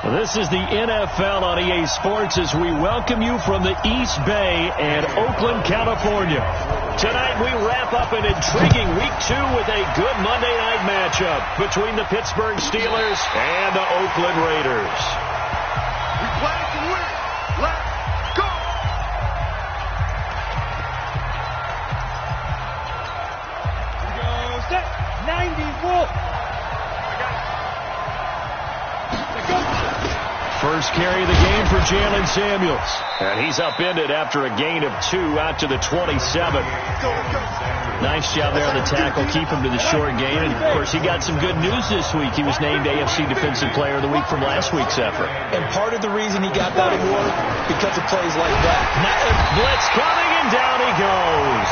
This is the NFL on EA Sports as we welcome you from the East Bay and Oakland, California. Tonight we wrap up an intriguing Week 2 with a good Monday night matchup between the Pittsburgh Steelers and the Oakland Raiders. We play to win. Let's go! Here we go. Set. 94. First carry of the game for Jalen Samuels. And he's upended after a gain of 2 out to the 27. Nice job there on the tackle. Keep him to the short gain. And, of course, he got some good news this week. He was named AFC Defensive Player of the Week from last week's effort. And part of the reason he got that award, because of plays like that. Blitz coming, and down he goes.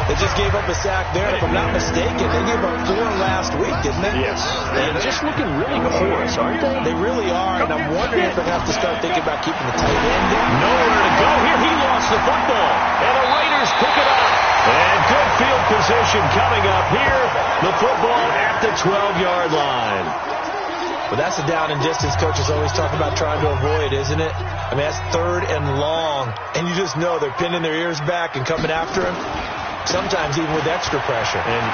They just gave up a sack there. If I'm not mistaken, they gave up 4 last week, didn't they? Yes. They're just looking really porous, aren't they? They really are, and I'm wondering if they have to start thinking about keeping the tight end in. Nowhere to go here. He lost the football, and the Raiders pick it up. And good field position coming up here. The football at the 12-yard line. But that's the down and distance coaches always talk about trying to avoid, isn't it? I mean, that's 3rd and long, and you just know they're pinning their ears back and coming after him. Sometimes even with extra pressure. And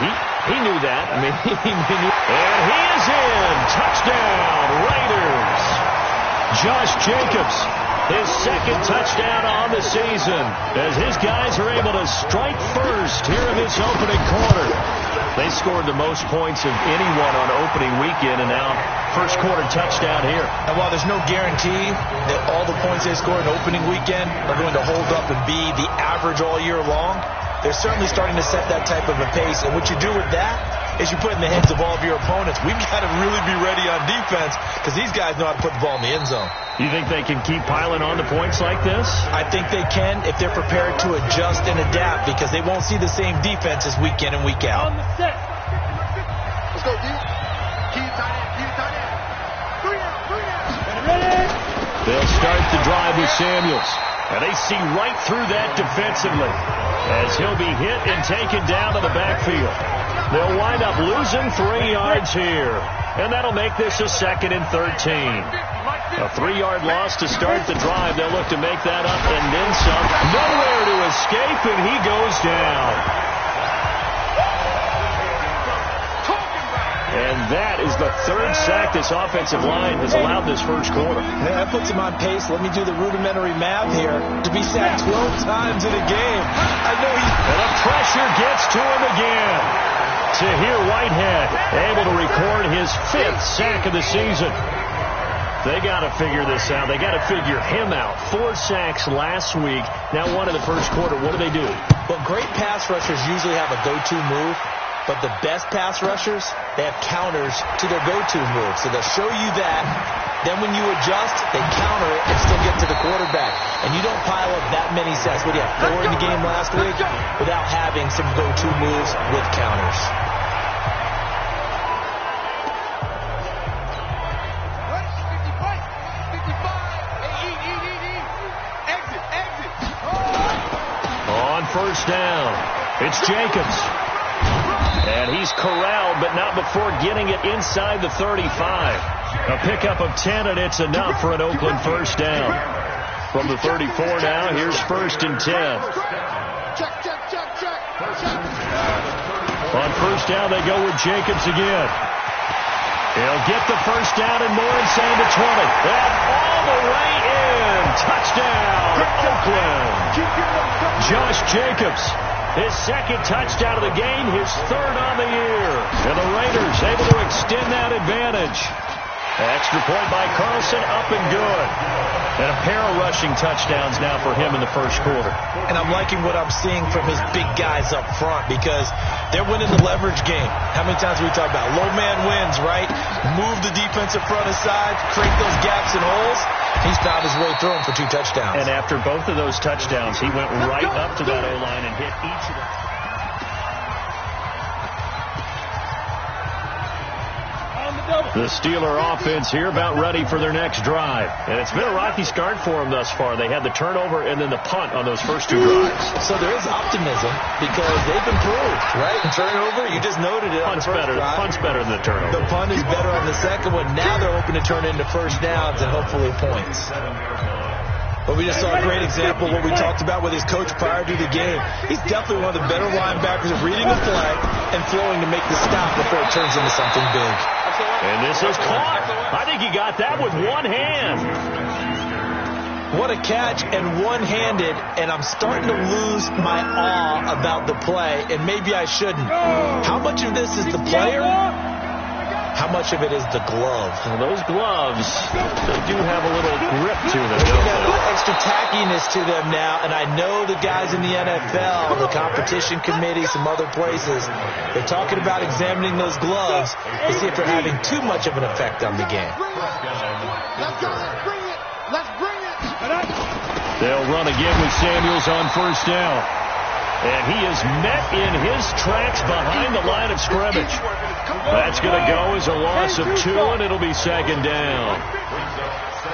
he knew that. I mean, he knew. And he is in. Touchdown, Raiders. Josh Jacobs, his 2nd touchdown on the season, as his guys are able to strike first here in this opening quarter. They scored the most points of anyone on opening weekend, and now first quarter touchdown here. And while there's no guarantee that all the points they score in opening weekend are going to hold up and be the average all year long, they're certainly starting to set that type of a pace. And what you do with that is you put in the heads of all of your opponents, we've got to really be ready on defense because these guys know how to put the ball in the end zone. You think they can keep piling on the points like this? I think they can if they're prepared to adjust and adapt because they won't see the same defenses week in and week out. On the set. Let's go, D. Keep tight end. 3 out. Ready? They'll start the drive with Samuels. And they see right through that defensively as he'll be hit and taken down to the backfield. They'll wind up losing 3 yards here. And that'll make this a 2nd and 13. A 3-yard loss to start the drive. They'll look to make that up and then some. Nowhere to escape, and he goes down. And that is the 3rd sack this offensive line has allowed this first quarter. Yeah, that puts him on pace. Let me do the rudimentary math here. To be sacked 12 times in a game. I know he's... And the pressure gets to him again. Tahir Whitehead able to record his 5th sack of the season. They got to figure this out. They got to figure him out. 4 sacks last week. Now 1 in the first quarter. What do they do? Well, great pass rushers usually have a go-to move. But the best pass rushers, they have counters to their go-to move. So they'll show you that. Then when you adjust, they counter it and still get to the quarterback. And you don't pile up that many sacks. What do you have, 4 in the game last week? Without having some go-to moves with counters. On first down, it's Jacobs. And he's corralled, but not before getting it inside the 35. A pickup of 10, and it's enough for an Oakland first down. From the 34 now, here's 1st and 10. On first down, they go with Jacobs again. He'll get the first down and more inside the 20. And all the way in. Touchdown, Oakland. Josh Jacobs. His 2nd touchdown of the game, his 3rd on the year. And the Raiders able to extend that advantage. Extra point by Carlson, up and good. And a pair of rushing touchdowns now for him in the first quarter. And I'm liking what I'm seeing from his big guys up front because they're winning the leverage game. How many times we talk about low man wins, right? Move the defensive front aside, create those gaps and holes. He's found his way through them for 2 touchdowns. And after both of those touchdowns, he went right up to that O-line and hit each of them. On the The Steeler offense here about ready for their next drive. And it's been a rocky start for them thus far. They had the turnover and then the punt on those first two drives. So there is optimism because they've improved, right? Turnover, you just noted it on the first drive. Punt's better than the turnover. The punt is better on the second one. Now they're hoping to turn into first downs and hopefully points. But we just saw a great example of what we talked about with his coach prior to the game. He's definitely one of the better linebackers of reading a flag and flowing to make the stop before it turns into something big. And this is caught. I think he got that with one hand. What a catch and one-handed, and I'm starting to lose my awe about the play, and maybe I shouldn't. How much of this is the player? How much of it is the glove? Well, those gloves, they do have a little grip to them. They got a little extra tackiness to them now, and I know the guys in the NFL, the competition committee, some other places, they're talking about examining those gloves to see if they're having too much of an effect on the game. Let's go. Let's bring it. Let's bring it. They'll run again with Samuels on first down. And he is met in his tracks behind the line of scrimmage. That's going to go as a loss of 2, and it'll be second down.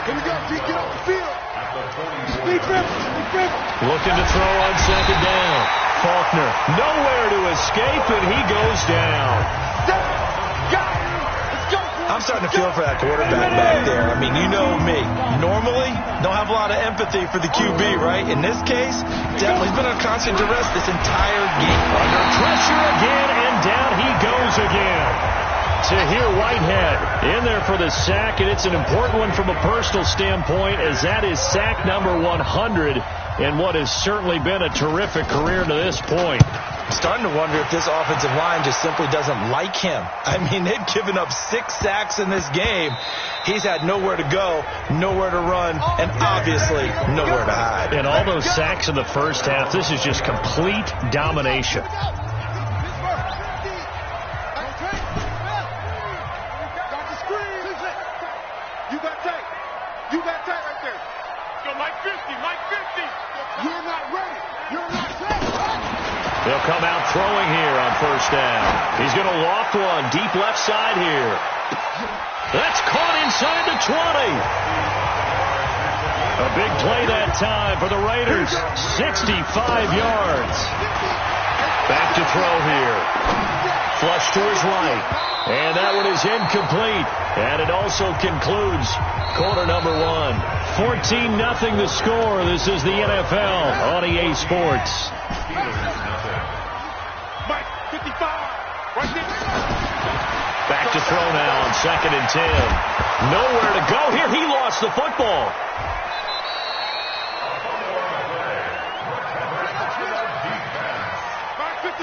Here we go. Get off the field. Looking to throw on second down. Faulkner nowhere to escape, and he goes down. I'm starting to feel for that quarterback back there. I mean, you know me. Normally, don't have a lot of empathy for the QB, right? In this case, definitely he's been on constant duress this entire game. Under pressure again, and down he goes again. Tahir Whitehead in there for the sack, and it's an important one from a personal standpoint, as that is sack number 100 in what has certainly been a terrific career to this point. I'm starting to wonder if this offensive line just simply doesn't like him. I mean, they've given up 6 sacks in this game. He's had nowhere to go, nowhere to run, and obviously nowhere to hide. And all those sacks in the first half, this is just complete domination. You got tight right there. Go Mike 50, Mike 50. You're not ready. You're not ready. They'll come out throwing here on first down. He's going to loft one deep left side here. That's caught inside the 20. A big play that time for the Raiders. 65 yards. Back to throw here. Flush to his right. And that one is incomplete. And it also concludes quarter number 1. 14-0 the score. This is the NFL on EA Sports. Mike 55. Right there. Back to throw now on 2nd and 10. Nowhere to go here. He lost the football. Mike 55.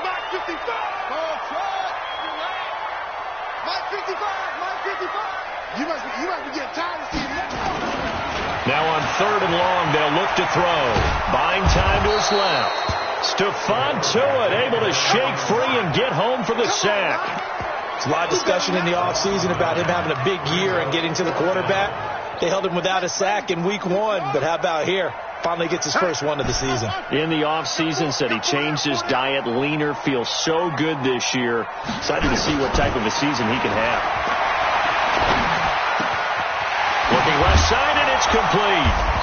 Mike 55. Mike 55. Mike 55. You must be getting tired of seeing that. Now on 3rd and long, they'll look to throw. Buying time to his left. Stephon Tuitt able to shake free and get home for the sack. There's a lot of discussion in the offseason about him having a big year and getting to the quarterback. They held him without a sack in week 1, but how about here? Finally gets his first one of the season. In the offseason, said he changed his diet, leaner, feels so good this year. Excited to see what type of a season he can have. Looking left side, and it's complete.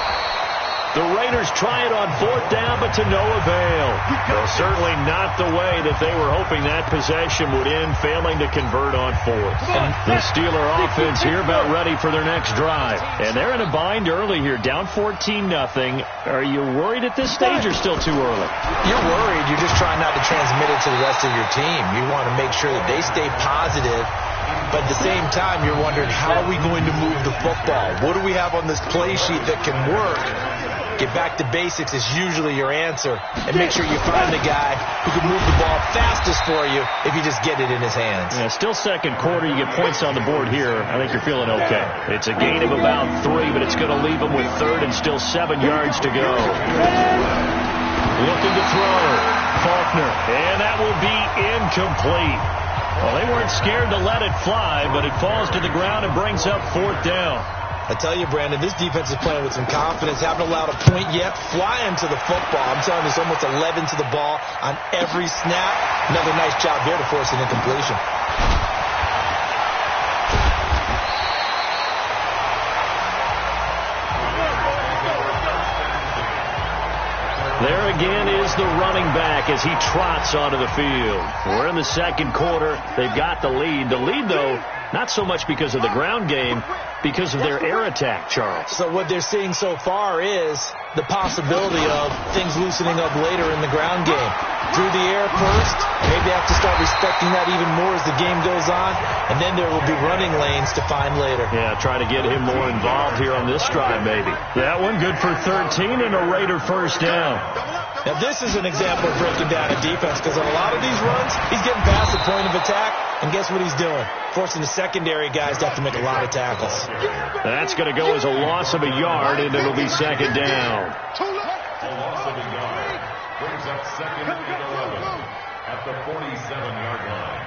The Raiders try it on 4th down, but to no avail. Well, certainly not the way that they were hoping that possession would end, failing to convert on 4th. The Steeler offense here about ready for their next drive. And they're in a bind early here, down 14-0. Are you worried at this stage or still too early? You're worried. You're just trying not to transmit it to the rest of your team. You want to make sure that they stay positive. But at the same time, you're wondering, how are we going to move the football? What do we have on this play sheet that can work? Get back to basics is usually your answer. And make sure you find the guy who can move the ball fastest for you if you just get it in his hands. Yeah, still second quarter. You get points on the board here. I think you're feeling okay. It's a gain of about 3, but it's going to leave them with 3rd and still 7 yards to go. Looking to throw. Faulkner. And that will be incomplete. Well, they weren't scared to let it fly, but it falls to the ground and brings up 4th down. I tell you, Brandon, this defense is playing with some confidence. Haven't allowed a point yet. Flying to the football. I'm telling you, it's almost 11 to the ball on every snap. Another nice job there to force an incompletion. again is the running back as he trots onto the field. We're in the second quarter. They've got the lead. The lead, though, not so much because of the ground game, because of their air attack, Charles. So what they're seeing so far is the possibility of things loosening up later in the ground game. Through the air first, maybe have to start respecting that even more as the game goes on, and then there will be running lanes to find later. Yeah, try to get him more involved here on this drive, maybe. That one good for 13 and a Raider first down. Now, this is an example of breaking down a defense, because on a lot of these runs, he's getting past the point of attack, and guess what he's doing? Forcing the secondary guys to have to make a lot of tackles. That's going to go as a loss of a yard, and it'll be second down. A loss of a yard brings up second and 11 at the 47-yard line.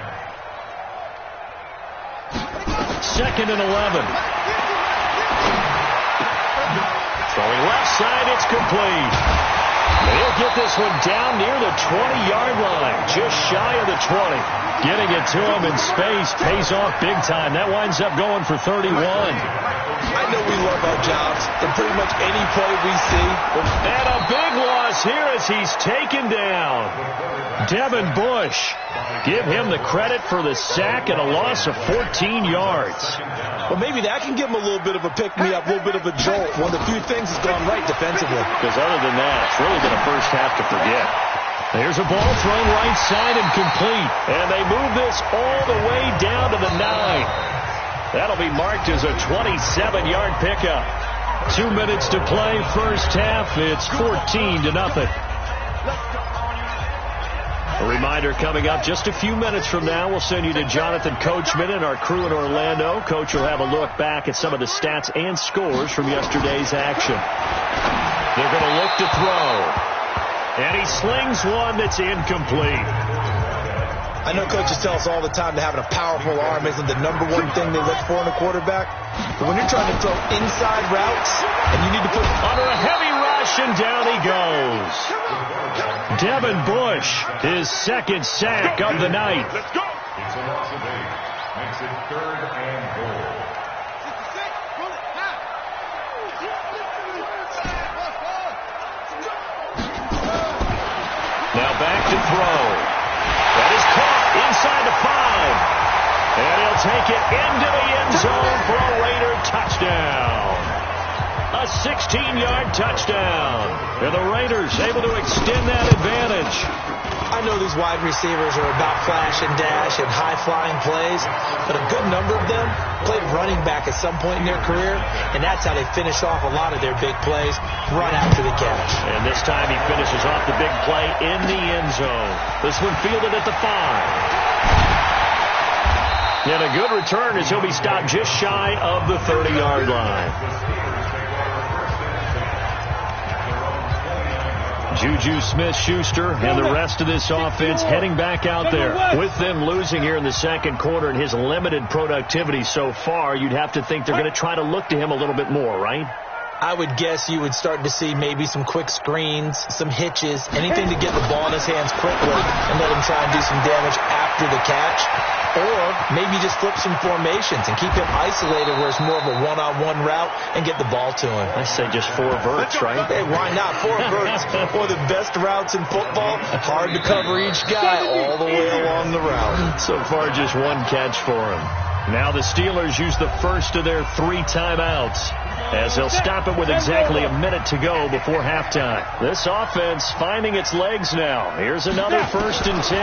Second and 11. Throwing left side, it's complete. He'll get this one down near the 20-yard line, just shy of the 20. Getting it to him in space pays off big time. That winds up going for 31. I know we love our jobs, but pretty much any play we see. And a big loss here as he's taken down. Devin Bush. Give him the credit for the sack and a loss of 14 yards. Well, maybe that can give him a little bit of a pick-me-up, a little bit of a jolt. One of the few things that's gone right defensively. Because other than that, it's really been a first half to forget. There's a ball thrown right side and complete. And they move this all the way down to the 9. That'll be marked as a 27-yard pickup. 2 minutes to play first half. It's 14-0. A reminder coming up just a few minutes from now. We'll send you to Jonathan Coachman and our crew in Orlando. Coach will have a look back at some of the stats and scores from yesterday's action. They're going to look to throw. And he slings one that's incomplete. I know coaches tell us all the time that having a powerful arm isn't the #1 thing they look for in a quarterback. But when you're trying to throw inside routes and you need to put under a heavy rush, and down he goes. Devin Bush, his second sack of the night. Let's go. It's a loss of 8. Makes it 3rd and goal. Now back to throw. That is caught inside the 5. And he'll take it into the end zone for a Raider touchdown. A 16-yard touchdown. And the Raiders able to extend that advantage. I know these wide receivers are about flash and dash and high-flying plays, but a good number of them played running back at some point in their career, and that's how they finish off a lot of their big plays, run after the catch. And this time he finishes off the big play in the end zone. This one fielded at the 5. And a good return as he'll be stopped just shy of the 30-yard line. Juju Smith-Schuster and the rest of this offense heading back out there. With them losing here in the second quarter and his limited productivity so far, you'd have to think they're going to try to look to him a little bit more, right? I would guess you would start to see maybe some quick screens, some hitches, anything to get the ball in his hands quickly and let him try and do some damage after the catch. Or maybe just flip some formations and keep him isolated where it's more of a one-on-one route and get the ball to him. I say just 4 verts, right? Hey, why not? 4 verts. One of the best routes in football. Hard to cover each guy all the way along the route. So far, just 1 catch for him. Now the Steelers use the first of their 3 timeouts as they'll stop it with exactly a minute to go before halftime. This offense finding its legs now. Here's another 1st and 10.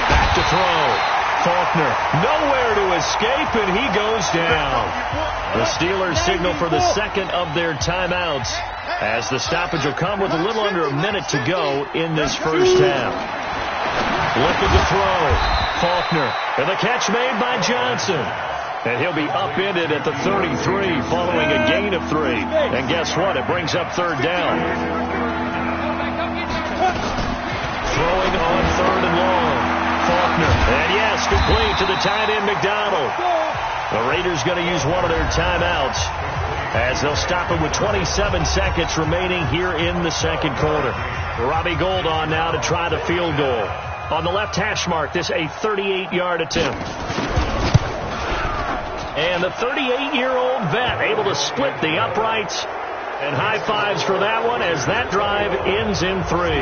Back to throw. Faulkner nowhere to escape, and he goes down. The Steelers signal for the second of their timeouts as the stoppage will come with a little under a minute to go in this first half. Looking to throw. Faulkner, and the catch made by Johnson. And he'll be upended at the 33 following a gain of 3. And guess what? It brings up 3rd down. Throwing on 3rd and long. Faulkner. And yes, complete to the tight end McDonald. The Raiders going to use one of their timeouts as they'll stop it with 27 seconds remaining here in the second quarter. Robbie Gould on now to try the field goal. On the left hash mark, this a 38-yard attempt. And the 38-year-old vet able to split the uprights And high fives for that one as that drive ends in 3.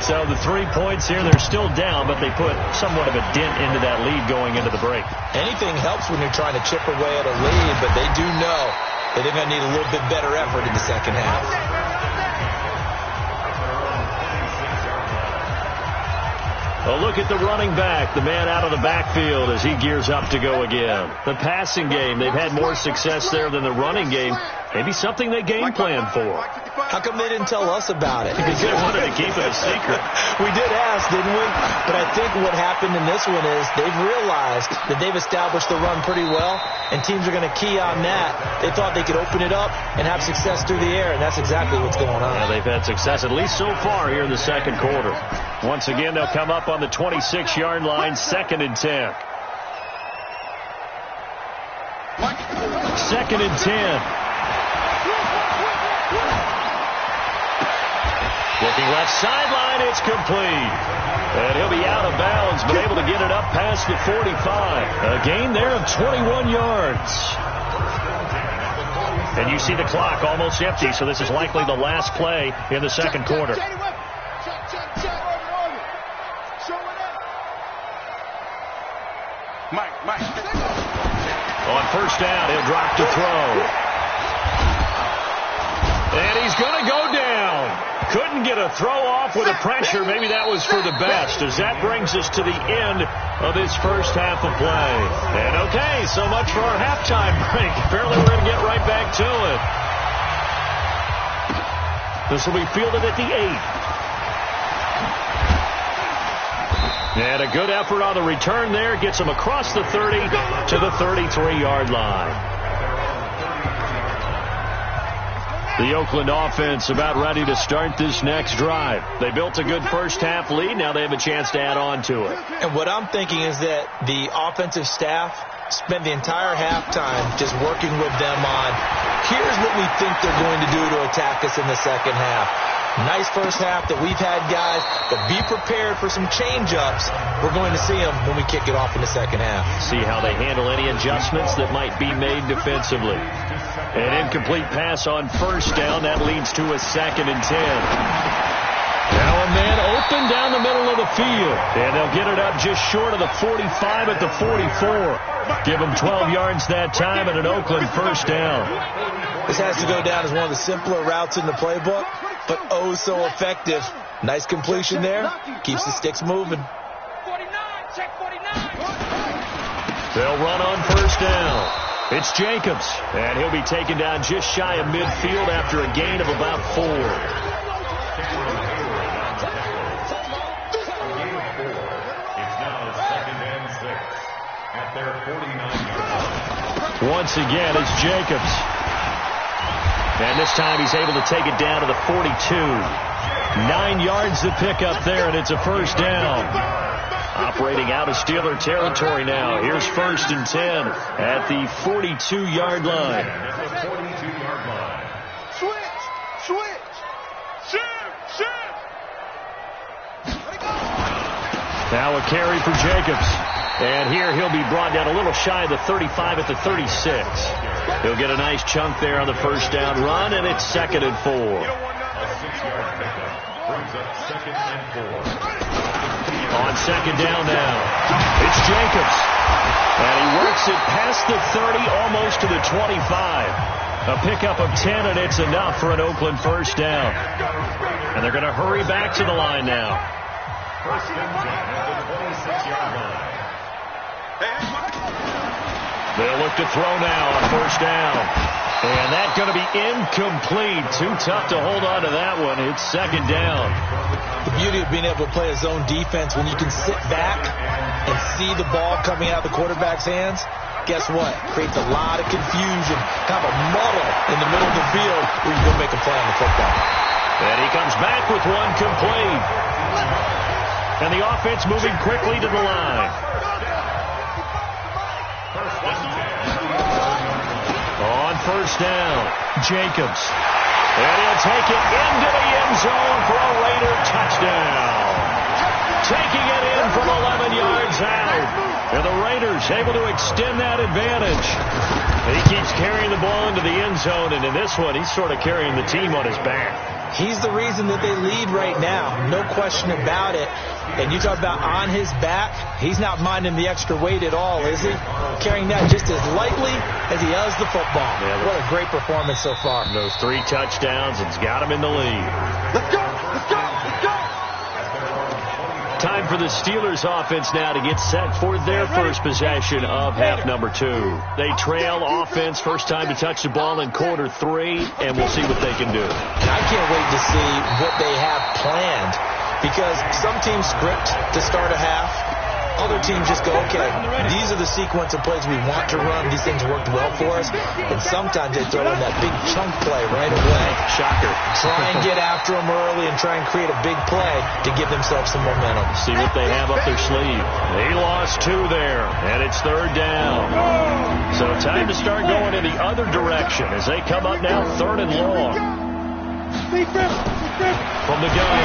So the 3 points here, they're still down, but they put somewhat of a dent into that lead going into the break. Anything helps when you're trying to chip away at a lead, but they do know that they're going to need a little bit better effort in the second half. A look at the running back, the man out of the backfield as he gears up to go again. The passing game, they've had more success there than the running game. Maybe something they game plan for. How come they didn't tell us about it? Because they wanted to keep it a secret. We did ask, didn't we? But I think what happened in this one is they've realized that they've established the run pretty well, and teams are going to key on that. They thought they could open it up and have success through the air, and that's exactly what's going on. Yeah, they've had success, at least so far here in the second quarter. Once again, they'll come up on the 26-yard line, 2nd and 10. 2nd and 10. Looking left sideline, it's complete. And he'll be out of bounds, but able to get it up past the 45. A gain there of 21 yards. And you see the clock almost empty, so this is likely the last play in the second quarter. On first down, he'll drop to throw. And he's going to go down. Couldn't get a throw off with the pressure. Maybe that was for the best, as that brings us to the end of this first half of play. And okay, so much for our halftime break. Apparently we're going to get right back to it. This will be fielded at the 8. And a good effort on the return there. Gets him across the 30 to the 33-yard line. The Oakland offense about ready to start this next drive. They built a good first half lead. Now they have a chance to add on to it. And what I'm thinking is that the offensive staff spent the entire halftime just working with them on, here's what we think they're going to do to attack us in the second half. Nice first half that we've had, guys, but be prepared for some change-ups. We're going to see them when we kick it off in the second half. See how they handle any adjustments that might be made defensively. An incomplete pass on first down. That leads to a 2nd and 10. Now a man open down the middle of the field. And they'll get it up just short of the 45 at the 44. Give them 12 yards that time and an Oakland first down. This has to go down as one of the simpler routes in the playbook, but oh so effective. Nice completion there. Keeps the sticks moving. 49, check 49. They'll run on first down. It's Jacobs, and he'll be taken down just shy of midfield after a gain of about 4. It's now 2nd and 6 at their 49-yard line. Once again, it's Jacobs. And this time he's able to take it down to the 42. 9 yards to pick up there, and it's a first down. Operating out of Steeler territory now. Here's 1st and 10 at the 42-yard line. Switch. Now a carry for Jacobs. And here he'll be brought down a little shy of the 35 at the 36. He'll get a nice chunk there on the first down run, and it's 2nd and 4. A 6-yard pickup brings up 2nd and 4. On second down now, it's Jacobs. And he works it past the 30, almost to the 25. A pickup of 10, and it's enough for an Oakland first down. And they're going to hurry back to the line now. 1st and 10 at the 26-yard line. They'll look to throw now on first down. And that's going to be incomplete. Too tough to hold on to that one. It's 2nd down. The beauty of being able to play a zone defense when you can sit back and see the ball coming out of the quarterback's hands, guess what? Creates a lot of confusion, kind of a muddle in the middle of the field where you go make a play on the football. And he comes back with one complete. And the offense moving quickly to the line. On first down, Jacobs. And he'll take it into the end zone for a Raider touchdown. Taking it in from 11 yards out. And the Raiders able to extend that advantage. He keeps carrying the ball into the end zone, and in this one, he's sort of carrying the team on his back. He's the reason that they lead right now. No question about it. And you talk about on his back, he's not minding the extra weight at all, is he? Carrying that just as lightly as he does the football. Yeah, what a great performance so far. Those 3 touchdowns, it's got him in the lead. Let's go! Let's go! Let's go! Time for the Steelers offense now to get set for their first possession of half number 2. They trail offense, first time to touch the ball in quarter 3, and we'll see what they can do. And I can't wait to see what they have planned, because some teams script to start a half. Other teams just go, okay, these are the sequence of plays we want to run. These things worked well for us. And sometimes they throw in that big chunk play right away. Shocker. Try and get after them early and try and create a big play to give themselves some momentum. See what they have up their sleeve. They lost 2 there, and it's 3rd down. So time to start going in the other direction as they come up now 3rd and long. From the gun,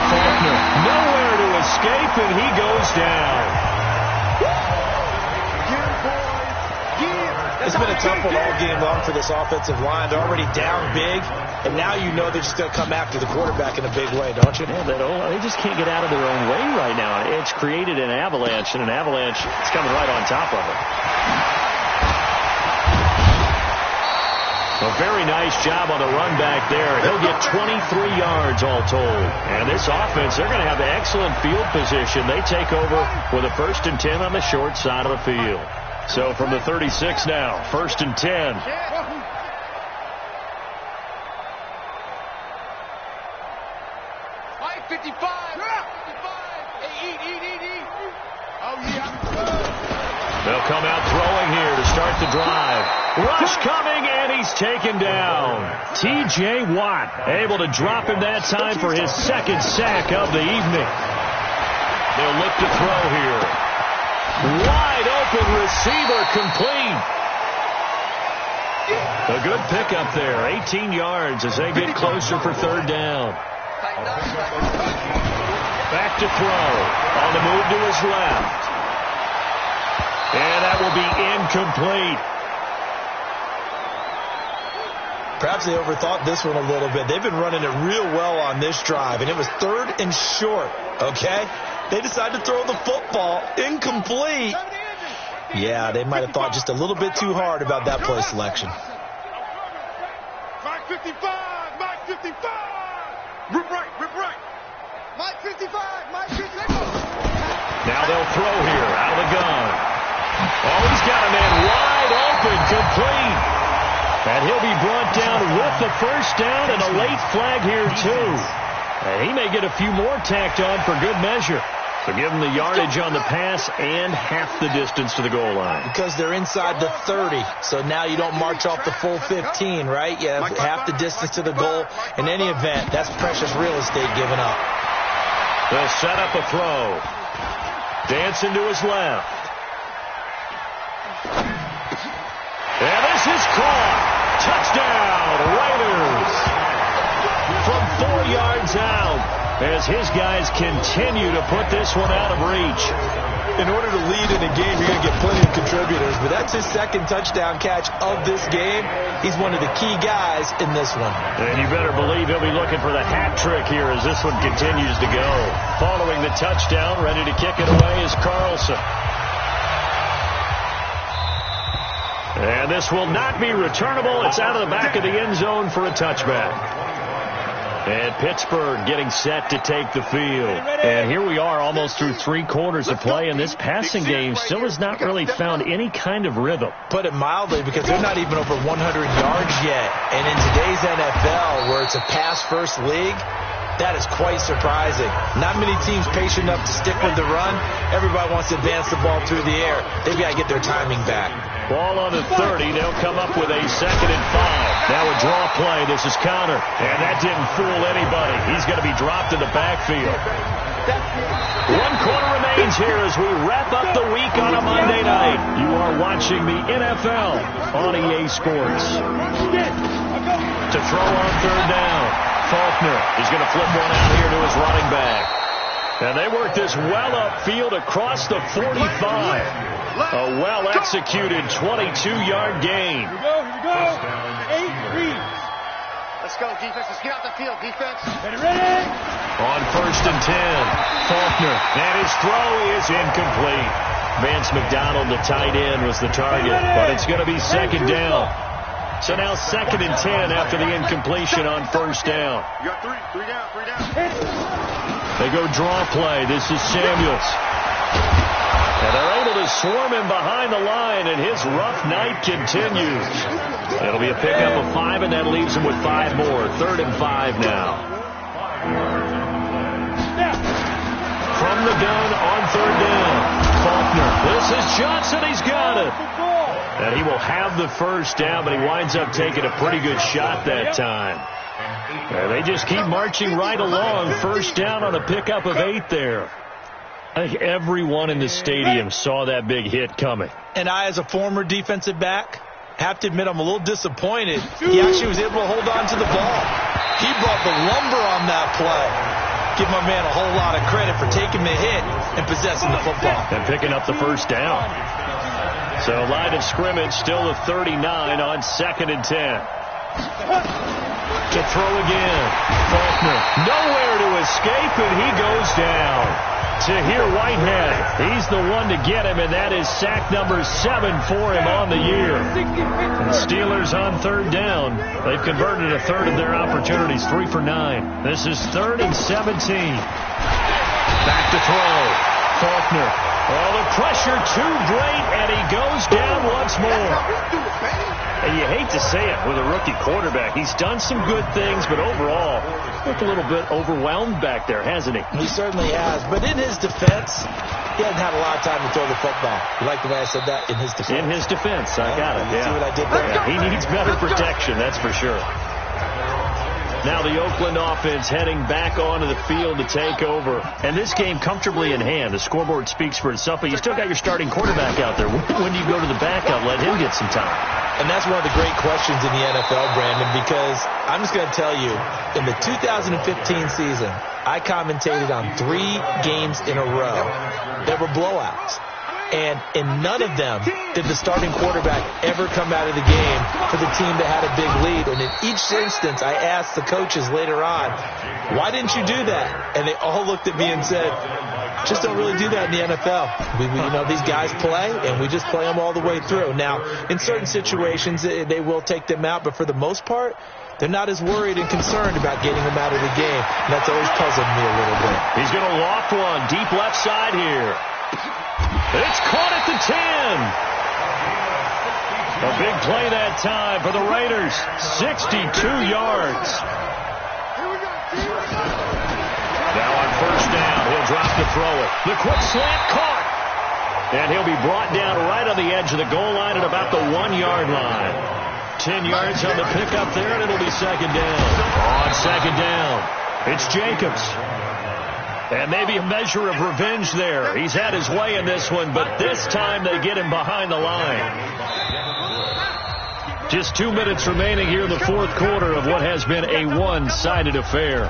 Faulkner, nowhere to escape, and he goes down. It's been a tough one all game long for this offensive line. They're already down big, and now you know they're just going to come after the quarterback in a big way, don't you? Yeah, they just can't get out of their own way right now. It's created an avalanche, and an avalanche is coming right on top of it. A very nice job on the run back there. He'll get 23 yards all told. And this offense, they're going to have excellent field position. They take over with a 1st and 10 on the short side of the field. So from the 36 now, 1st and 10. Mike, 55. Hey, eat. Oh, yeah. They'll come out throwing here to start the drive. Rush coming, and he's taken down. T.J. Watt able to drop him that time for his 2nd sack of the evening. They'll look to throw here. Wide open receiver complete. A good pickup there. 18 yards as they get closer for 3rd down. Back to throw. On the move to his left. And that will be incomplete. Perhaps they overthought this one a little bit. They've been running it real well on this drive, and it was 3rd and short, okay? They decided to throw the football incomplete. Yeah, they might have thought just a little bit too hard about that play selection. Mike 55. Rip right. Mike 55. Now they'll throw here out of the gun. Oh, he's got a man wide open, complete. And he'll be brought down with the 1st down and a late flag here, too. And he may get a few more tacked on for good measure. So give him the yardage on the pass and half the distance to the goal line. Because they're inside the 30, so now you don't march off the full 15, right? You have half the distance to the goal. In any event, that's precious real estate given up. They'll set up a throw. Dancing to his left. And this is caught. Touchdown, Raiders. From 4 yards out, as his guys continue to put this one out of reach. In order to lead in a game, you're going to get plenty of contributors, but that's his 2nd touchdown catch of this game. He's one of the key guys in this one. And you better believe he'll be looking for the hat trick here as this one continues to go. Following the touchdown, ready to kick it away is Carlson. And this will not be returnable. It's out of the back of the end zone for a touchback. And Pittsburgh getting set to take the field. And here we are almost through 3 quarters of play, and this passing game still has not really found any kind of rhythm. Put it mildly, because they're not even over 100 yards yet. And in today's NFL, where it's a pass-first league, that is quite surprising. Not many teams patient enough to stick with the run. Everybody wants to advance the ball through the air. They've got to get their timing back. Ball on the 30. They'll come up with a 2nd and 5. Now a draw play. This is Connor. And that didn't fool anybody. He's going to be dropped in the backfield. 1 quarter remains here as we wrap up the week on a Monday night. You are watching the NFL on EA Sports. To throw on 3rd down. Faulkner is going to flip one out here to his running back. And they work this well upfield across the 45. A well-executed 22-yard gain. Here we go. 8 reads. Let's go, defense. Let's get out the field, defense. Ready. On 1st and 10, Faulkner. And his throw is incomplete. Vance McDonald, the tight end, was the target. But it's going to be 2nd down. So now 2nd and 10 after the incompletion on 1st down. You got 3 down. They go draw play. This is Samuels. And they're able to swarm him behind the line, and his rough night continues. It'll be a pickup of 5, and that leaves him with 5 more. 3rd and 5 now. From the gun on 3rd down. Faulkner. This is Johnson. He's got it. And he will have the 1st down, but he winds up taking a pretty good shot that time. And they just keep marching right along. 1st down on a pickup of 8 there. I think everyone in the stadium saw that big hit coming. And I, as a former defensive back, have to admit I'm a little disappointed. He actually was able to hold on to the ball. He brought the lumber on that play. Give my man a whole lot of credit for taking the hit and possessing the football. And picking up the 1st down. So line of scrimmage still a 39 on 2nd and 10. To throw again. Faulkner nowhere to escape, and he goes down. Tahir Whitehead, he's the one to get him, and that is sack number 7 for him on the year. And the Steelers on 3rd down. They've converted a third of their opportunities, 3 for 9. This is 3rd and 17. Back to throw. Faulkner. Oh, the pressure too great, and he goes down once more. And you hate to say it with a rookie quarterback. He's done some good things, but overall, looked a little bit overwhelmed back there, hasn't he? He certainly has. But in his defense, he hasn't had a lot of time to throw the football. You like the way I said that? In his defense. In his defense. I got it, See what I did there? Yeah, he needs better protection, that's for sure. Now the Oakland offense heading back onto the field to take over. And this game comfortably in hand. The scoreboard speaks for itself, but you still got your starting quarterback out there. When do you go to the backup, let him get some time? And that's one of the great questions in the NFL, Brandon, because I'm just going to tell you, in the 2015 season, I commentated on 3 games in a row. There were blowouts. And in none of them did the starting quarterback ever come out of the game for the team that had a big lead. And in each instance, I asked the coaches later on, why didn't you do that? And they all looked at me and said, just don't really do that in the NFL. These guys play, and we just play them all the way through. Now, in certain situations, they will take them out, but for the most part, they're not as worried and concerned about getting them out of the game. And that's always puzzled me a little bit. He's going to loft one deep left side here. It's caught at the 10. A big play that time for the Raiders. 62 yards. Now on 1st down, he'll drop to throw it. The quick slant caught. And he'll be brought down right on the edge of the goal line at about the 1-yard line. 10 yards on the pickup there, and it'll be 2nd down. On 2nd down, it's Jacobs. And maybe a measure of revenge there. He's had his way in this one, but this time they get him behind the line. Just 2 minutes remaining here in the 4th quarter of what has been a one-sided affair.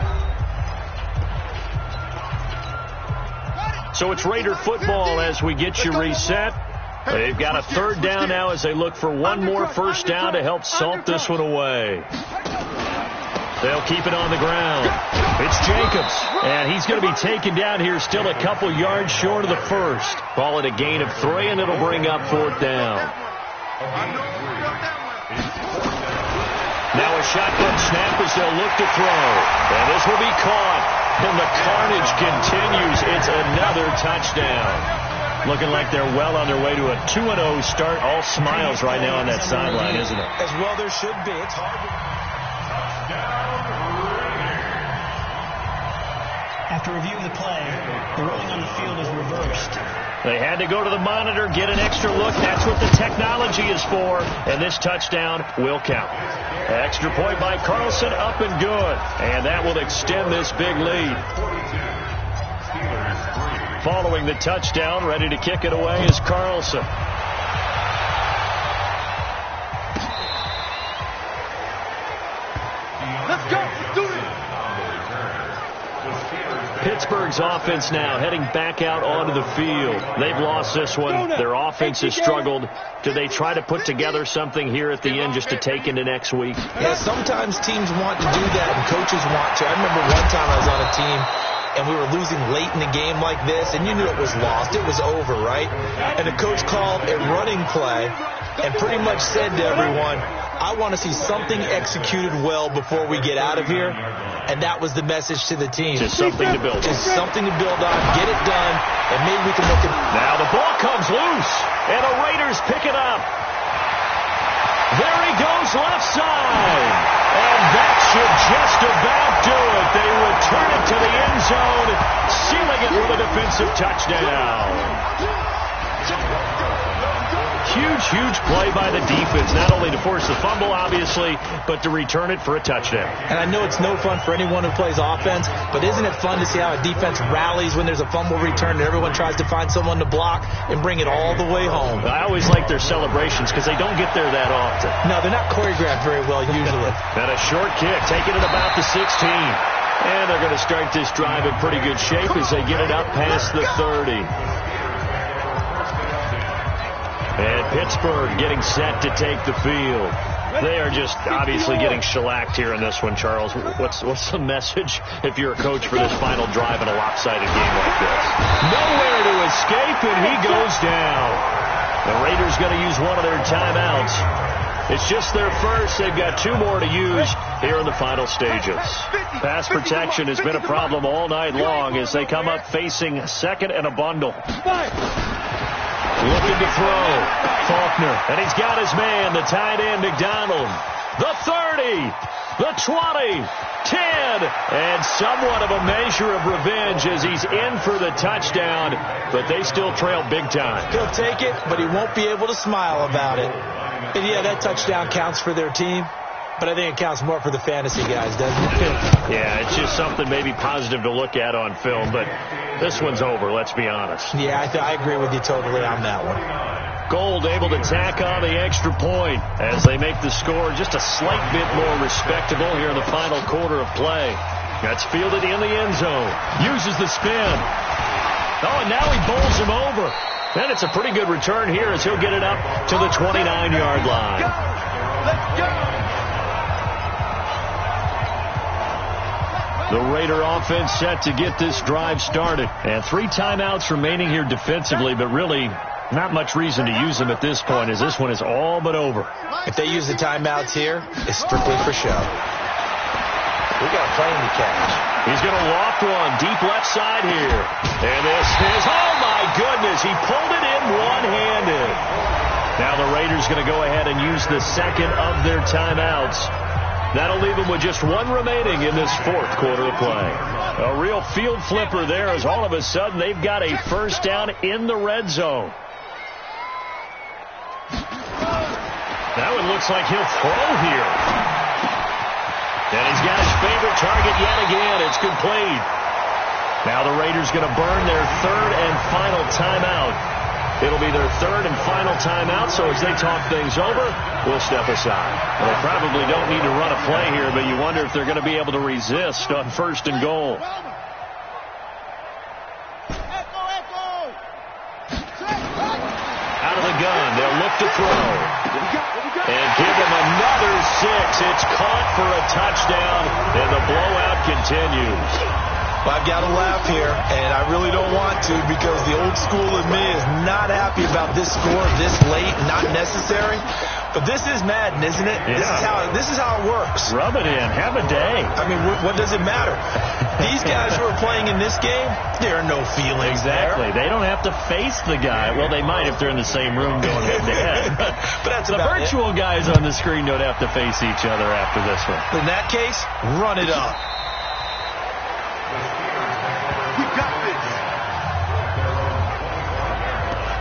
So it's Raider football as we get you reset. They've got a 3rd down now as they look for one more 1st down to help salt this one away. They'll keep it on the ground. It's Jacobs, and he's going to be taken down here still a couple yards short of the 1st. Call it a gain of 3, and it'll bring up 4th down. Now a shotgun snap as they'll look to throw. And this will be caught, and the carnage continues. It's another touchdown. Looking like they're well on their way to a 2-0 start. All smiles right now on that sideline, isn't it? As well there should be. It's hard to... After reviewing the play, the ruling on the field is reversed. They had to go to the monitor, get an extra look. That's what the technology is for. And this touchdown will count. Extra point by Carlson, up and good. And that will extend this big lead. Following the touchdown, ready to kick it away is Carlson. Let's go. Do it. Pittsburgh's offense now heading back out onto the field. They've lost this one. Their offense has struggled. Do they try to put together something here at the end just to take into next week? Yeah, sometimes teams want to do that and coaches want to. I remember one time I was on a team and we were losing late in the game like this, and you knew it was lost. It was over, right? And the coach called a running play and pretty much said to everyone, I want to see something executed well before we get out of here. And that was the message to the team. Just something to build on. Just something to build on, get it done, and maybe we can look at... Now the ball comes loose, and the Raiders pick it up. There he goes left side. And that should just about do it. They return it to the end zone, sealing it with a defensive touchdown. Huge play by the defense, not only to force the fumble, obviously, but to return it for a touchdown. And I know it's no fun for anyone who plays offense, but isn't it fun to see how a defense rallies when there's a fumble return and everyone tries to find someone to block and bring it all the way home? I always like their celebrations because they don't get there that often. No, they're not choreographed very well usually. And a short kick, taking it about the 16. And they're going to start this drive in pretty good shape as they get it up past the 30. And Pittsburgh getting set to take the field. They are just obviously getting shellacked here in this one, Charles. What's the message if you're a coach for this final drive in a lopsided game like this? Nowhere to escape, and he goes down. The Raiders going to use one of their timeouts. It's just their first. They've got 2 more to use here in the final stages. Pass protection has been a problem all night long as they come up facing second and a bundle. Looking to throw. Faulkner. And he's got his man, the tight end, McDonald. The 30. The 20. 10. And somewhat of a measure of revenge as he's in for the touchdown. But they still trail big time. He'll take it, but he won't be able to smile about it. And yeah, that touchdown counts for their team. But I think it counts more for the fantasy guys, doesn't it? Yeah, it's just something maybe positive to look at on film, but this one's over, let's be honest. Yeah, I agree with you totally on that one. Gold able to tack on the extra point as they make the score just a slight bit more respectable here in the final quarter of play. That's fielded in the end zone. Uses the spin. Oh, and now he bowls him over. And it's a pretty good return here as he'll get it up to the 29-yard line. Let's go! The Raider offense set to get this drive started. And 3 timeouts remaining here defensively, but really not much reason to use them at this point as this one is all but over. If they use the timeouts here, it's strictly for show. We got a plane to catch. He's going to loft one deep left side here. And this is, oh my goodness, he pulled it in one-handed. Now the Raiders going to go ahead and use the second of their timeouts. That'll leave them with just 1 remaining in this 4th quarter of play. A real field flipper there as all of a sudden they've got a first down in the red zone. Now it looks like he'll throw here. And he's got his favorite target yet again. It's complete. Now the Raiders going to burn their 3rd and final timeout. It'll be their 3rd and final timeout, so as they talk things over, we'll step aside. Well, they probably don't need to run a play here, but you wonder if they're going to be able to resist on 1st and goal. Out of the gun, they'll look to throw. And give him another 6. It's caught for a touchdown, and the blowout continues. Well, I've got to laugh here, and I really don't want to because the old school in me is not happy about this score this late, not necessary. But this is Madden, isn't it? Yeah. This is how it works. Rub it in. Have a day. I mean, what does it matter? These guys who are playing in this game, there are no feelings Exactly. there. They don't have to face the guy. Well, they might if they're in the same room going head-to-head. But that's the virtual guys on the screen don't have to face each other after this one. In that case, run it up.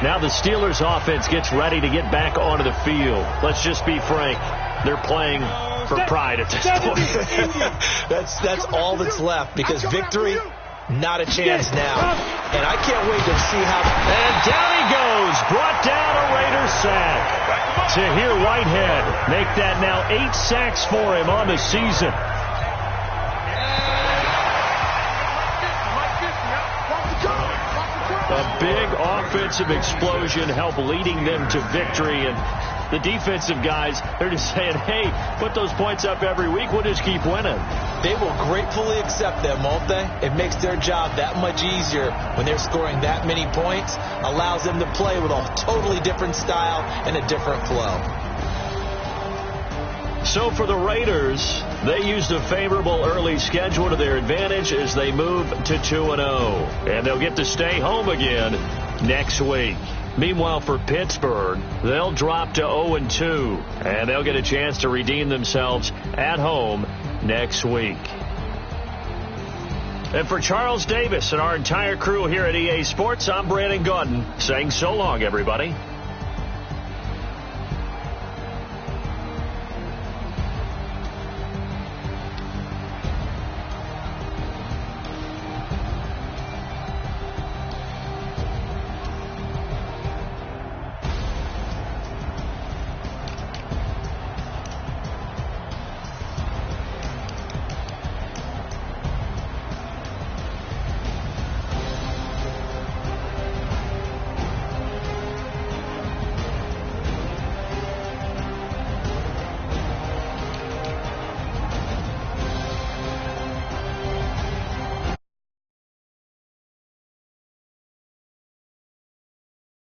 Now the Steelers offense gets ready to get back onto the field. Let's just be frank. They're playing for pride at this point. That's all that's left because victory, not a chance now. And I can't wait to see how... And down he goes. Brought down a Raider sack. Tahir Whitehead make that now 8 sacks for him on the season. big offensive explosion help leading them to victory. And the defensive guys, they're just saying, hey, put those points up every week. We'll just keep winning. They will gratefully accept them, won't they? It makes their job that much easier when they're scoring that many points. Allows them to play with a totally different style and a different flow. So for the Raiders, they used a favorable early schedule to their advantage as they move to 2-0. And they'll get to stay home again next week. Meanwhile, for Pittsburgh, they'll drop to 0-2. And they'll get a chance to redeem themselves at home next week. And for Charles Davis and our entire crew here at EA Sports, I'm Brandon Gaudin saying so long, everybody.